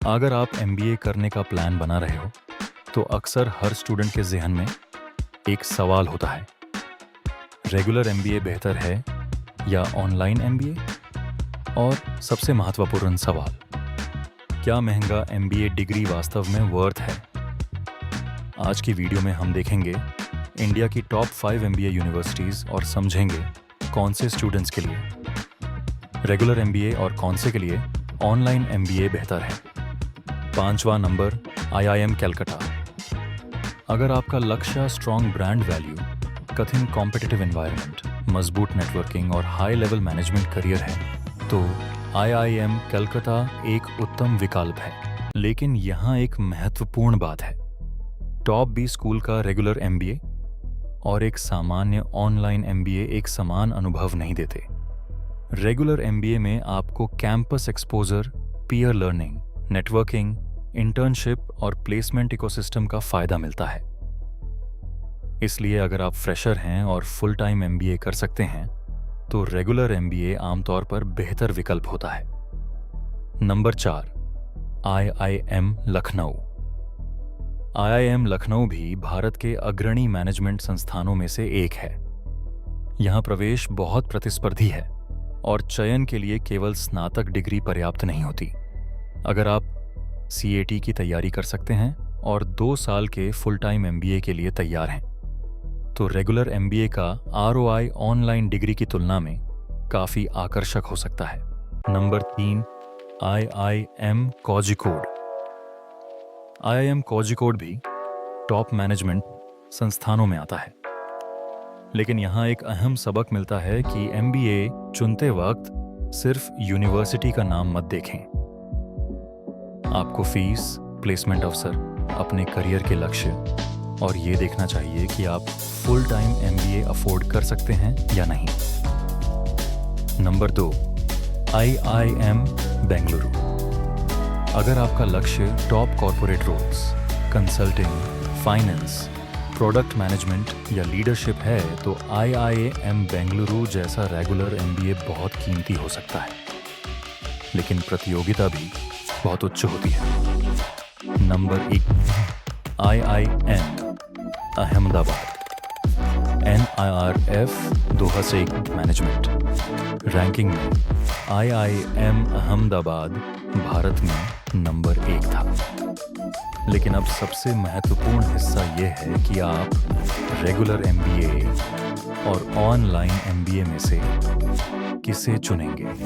अगर आप एमबीए करने का प्लान बना रहे हो, तो अक्सर हर स्टूडेंट के ज़हन में एक सवाल होता है, रेगुलर एमबीए बेहतर है या ऑनलाइन एमबीए? और सबसे महत्वपूर्ण सवाल, क्या महंगा एमबीए डिग्री वास्तव में वर्थ है? आज की वीडियो में हम देखेंगे इंडिया की टॉप 5 एमबीए यूनिवर्सिटीज़ और समझेंगे कौन से स्टूडेंट्स के लिए रेगुलर एमबीए और कौन से के लिए ऑनलाइन एमबीए बेहतर है। 5वां नंबर, आईआईएम कलकत्ता। अगर आपका लक्ष्य स्ट्रॉन्ग ब्रांड वैल्यू, कठिन कॉम्पिटिटिव एनवायरनमेंट, मजबूत नेटवर्किंग और हाई लेवल मैनेजमेंट करियर है, तो आईआईएम कलकत्ता एक उत्तम विकल्प है। लेकिन यहाँ एक महत्वपूर्ण बात है, टॉप 20 स्कूल का रेगुलर एमबीए और एक सामान्य ऑनलाइन एमबीए एक समान अनुभव नहीं देते। रेगुलर एमबीए में आपको campus exposure, peer learning, networking, internship और प्लेसमेंट इकोसिस्टम का फायदा मिलता है। इसलिए अगर आप फ्रेशर हैं और फुल टाइम एमबीए कर सकते हैं, तो रेगुलर एमबीए आमतौर पर बेहतर विकल्प होता है। Number 4, IIM Lucknow. IIM Lucknow भी भारत के अग्रणी मैनेजमेंट संस्थानों में से एक है। यहाँ प्रवेश बहुत प्रतिस्पर्धी है और चयन के लिए केवल स्नातक डिग्री पर्याप्त नहीं होती। अगर आप सीएटी की तैयारी कर सकते हैं और 2 साल के फुल टाइम एमबीए के लिए तैयार हैं, तो रेगुलर एमबीए का आरओआई ऑनलाइन डिग्री की तुलना में काफ़ी आकर्षक हो सकता है। Number 3, IIM Kozhikode. IIM Kozhikode भी टॉप मैनेजमेंट संस्थानों में आता है, लेकिन यहाँ एक अहम सबक मिलता है कि एमबीए चुनते वक्त सिर्फ यूनिवर्सिटी का नाम मत देखें। आपको फीस, प्लेसमेंट अवसर, अपने करियर के लक्ष्य और ये देखना चाहिए कि आप फुल टाइम एमबीए अफोर्ड कर सकते हैं या नहीं। Number 2, IIM Bengaluru. अगर आपका लक्ष्य top corporate roles, consulting, finance, product management या लीडरशिप है, तो आईआईएम बेंगलुरु जैसा रेगुलर एमबीए बहुत कीमती हो सकता है, लेकिन प्रतियोगिता भी बहुत उच्च होती है। Number 1, IIM Ahmedabad. NIRF 2001 management ranking में आईआईएम अहमदाबाद भारत में नंबर 1 था। लेकिन अब सबसे महत्वपूर्ण हिस्सा यह है कि आप रेगुलर एमबीए और ऑनलाइन एमबीए में से किसे चुनेंगे।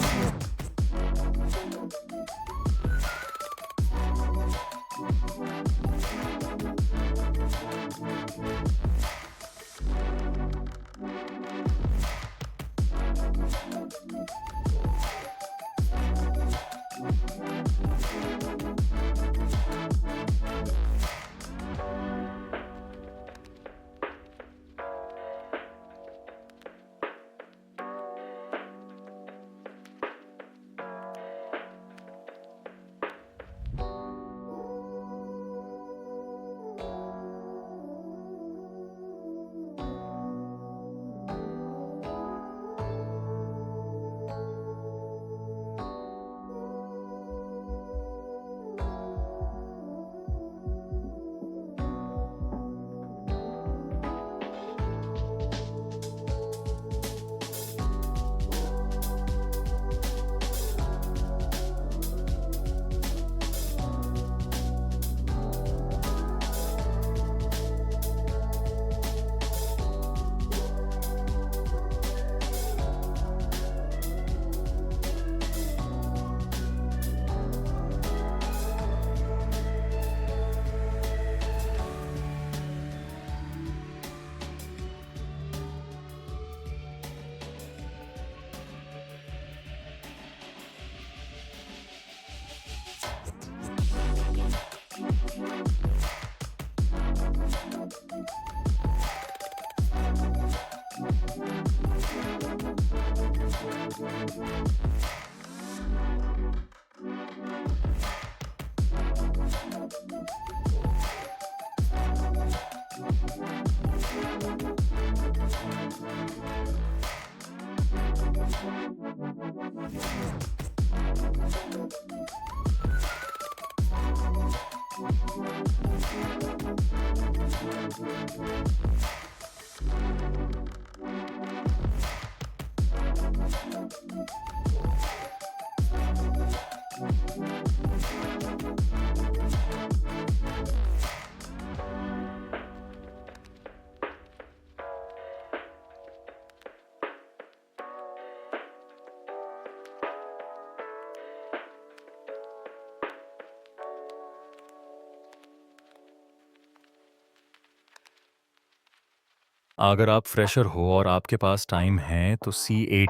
अगर आप फ्रेशर हो और आपके पास टाइम है तो C8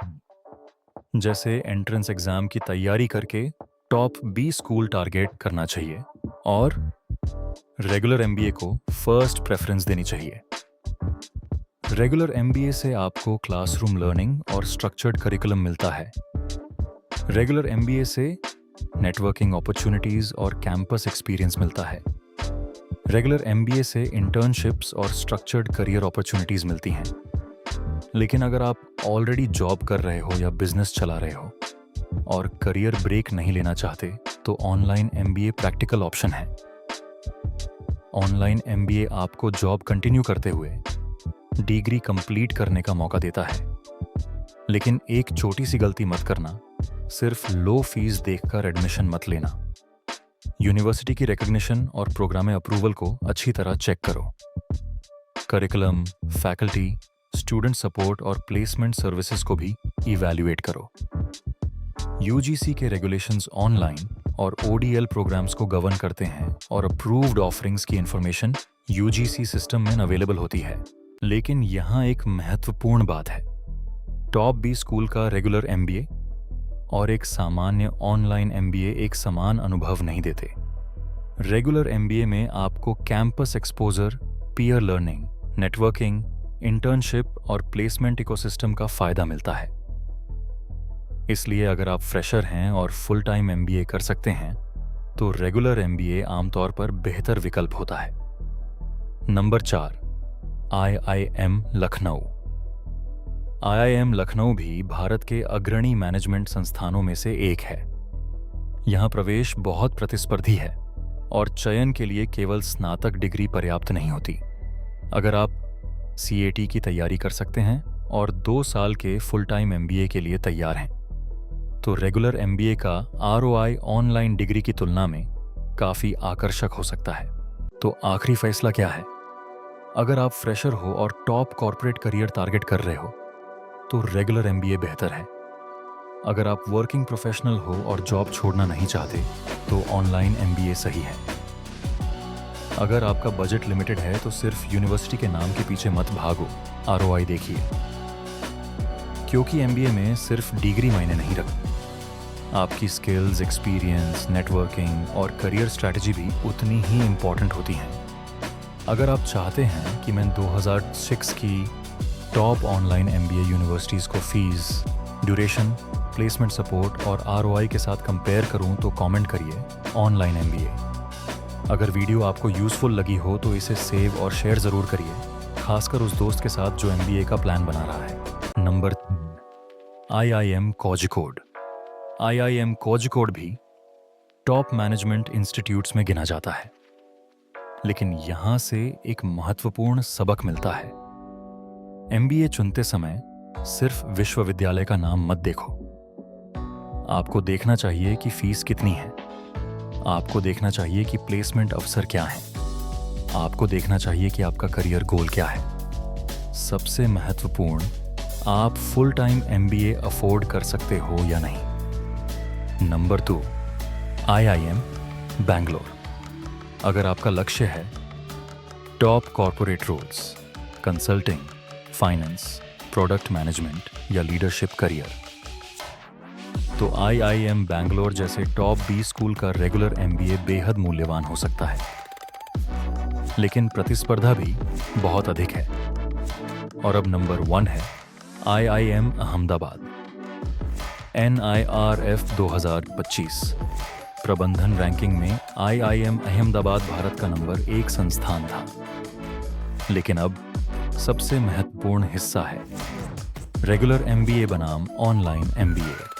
जैसे एंट्रेंस एग्जाम की तैयारी करके टॉप 20 स्कूल टारगेट करना चाहिए और रेगुलर एमबीए को फर्स्ट प्रेफरेंस देनी चाहिए। रेगुलर एमबीए से आपको क्लासरूम लर्निंग और स्ट्रक्चर्ड करिकुलम मिलता है। रेगुलर एमबीए से नेटवर्किंग अपॉर्चुनिटीज और कैंपस एक्सपीरियंस मिलता है। रेगुलर एमबीए से इंटर्नशिप्स और स्ट्रक्चर्ड करियर अपॉर्चुनिटीज मिलती हैं। लेकिन अगर आप ऑलरेडी जॉब कर रहे हो या बिजनेस चला रहे हो और करियर ब्रेक नहीं लेना चाहते तो ऑनलाइन एमबीए प्रैक्टिकल ऑप्शन है। ऑनलाइन एमबीए आपको जॉब कंटिन्यू करते हुए डिग्री कंप्लीट करने का मौका देता है। लेकिन एक छोटी सी गलती मत करना, सिर्फ लो फीस देखकर एडमिशन मत लेना। यूनिवर्सिटी की रिकॉग्निशन और प्रोग्राम अप्रूवल को अच्छी तरह चेक करो। करिकुलम, फैकल्टी, स्टूडेंट सपोर्ट और प्लेसमेंट सर्विसेज को भी इवैल्यूएट करो। यूजीसी के रेगुलेशंस ऑनलाइन और ओडीएल प्रोग्राम्स को गवर्न करते हैं और अप्रूव्ड ऑफरिंग्स की इंफॉर्मेशन यूजीसी सिस्टम में अवेलेबल होती है। लेकिन यहाँ एक महत्वपूर्ण बात है, टॉप 20 स्कूल का रेगुलर एमबीए और एक सामान्य ऑनलाइन एमबीए एक समान अनुभव नहीं देते। रेगुलर एमबीए में आपको campus exposure, peer learning, networking, internship और प्लेसमेंट इकोसिस्टम का फायदा मिलता है। इसलिए अगर आप फ्रेशर हैं और फुल टाइम एमबीए कर सकते हैं तो रेगुलर एमबीए आमतौर पर बेहतर विकल्प होता है। Number 4, IIM Lucknow. IIM Lucknow भी भारत के अग्रणी मैनेजमेंट संस्थानों में से एक है। यहाँ प्रवेश बहुत प्रतिस्पर्धी है और चयन के लिए केवल स्नातक डिग्री पर्याप्त नहीं होती। अगर आप CAT की तैयारी कर सकते हैं और 2 साल के फुल टाइम एमबीए के लिए तैयार हैं तो रेगुलर एमबीए का ROI ऑनलाइन डिग्री की तुलना में काफ़ी आकर्षक हो सकता है। तो आखिरी फैसला क्या है? अगर आप फ्रेशर हो और टॉप कॉर्पोरेट करियर टारगेट कर रहे हो तो रेगुलर एमबीए बेहतर है। अगर आप वर्किंग प्रोफेशनल हो और जॉब छोड़ना नहीं चाहते तो ऑनलाइन एमबीए सही है। अगर आपका बजट लिमिटेड है तो सिर्फ यूनिवर्सिटी के नाम के पीछे मत भागो, ROI देखिए, क्योंकि एमबीए में सिर्फ डिग्री मायने नहीं रखती। आपकी स्किल्स, एक्सपीरियंस, नेटवर्किंग और करियर स्ट्रैटेजी भी उतनी ही इम्पॉर्टेंट होती हैं। अगर आप चाहते हैं कि मैं 2006 की टॉप ऑनलाइन एमबीए यूनिवर्सिटीज़ को फीस, ड्यूरेशन, प्लेसमेंट सपोर्ट और ROI के साथ कंपेयर करूं तो कमेंट करिए ऑनलाइन एमबीए। अगर वीडियो आपको यूज़फुल लगी हो तो इसे सेव और शेयर ज़रूर करिए, खासकर उस दोस्त के साथ जो एमबीए का प्लान बना रहा है। Number 3, IIM Kozhikode. IIM Kozhikode भी टॉप मैनेजमेंट इंस्टीट्यूट्स में गिना जाता है। लेकिन यहाँ से एक महत्वपूर्ण सबक मिलता है। एमबीए चुनते समय सिर्फ विश्वविद्यालय का नाम मत देखो। आपको देखना चाहिए कि फीस कितनी है। आपको देखना चाहिए कि प्लेसमेंट अवसर क्या है। आपको देखना चाहिए कि आपका करियर गोल क्या है। सबसे महत्वपूर्ण, आप फुल टाइम एमबीए अफोर्ड कर सकते हो या नहीं। Number 2, IIM Bangalore. अगर आपका लक्ष्य है top corporate roles, consulting, finance, product management या लीडरशिप करियर, तो IIM बैंगलोर जैसे टॉप 20 स्कूल का रेगुलर एमबीए बेहद मूल्यवान हो सकता है। लेकिन प्रतिस्पर्धा भी बहुत अधिक है। और अब नंबर 1 है IIM अहमदाबाद। NIRF 2025 प्रबंधन रैंकिंग में IIM अहमदाबाद भारत का नंबर 1 संस्थान था। लेकिन अब सबसे महत्वपूर्ण हिस्सा है रेगुलर एमबीए बनाम ऑनलाइन एमबीए।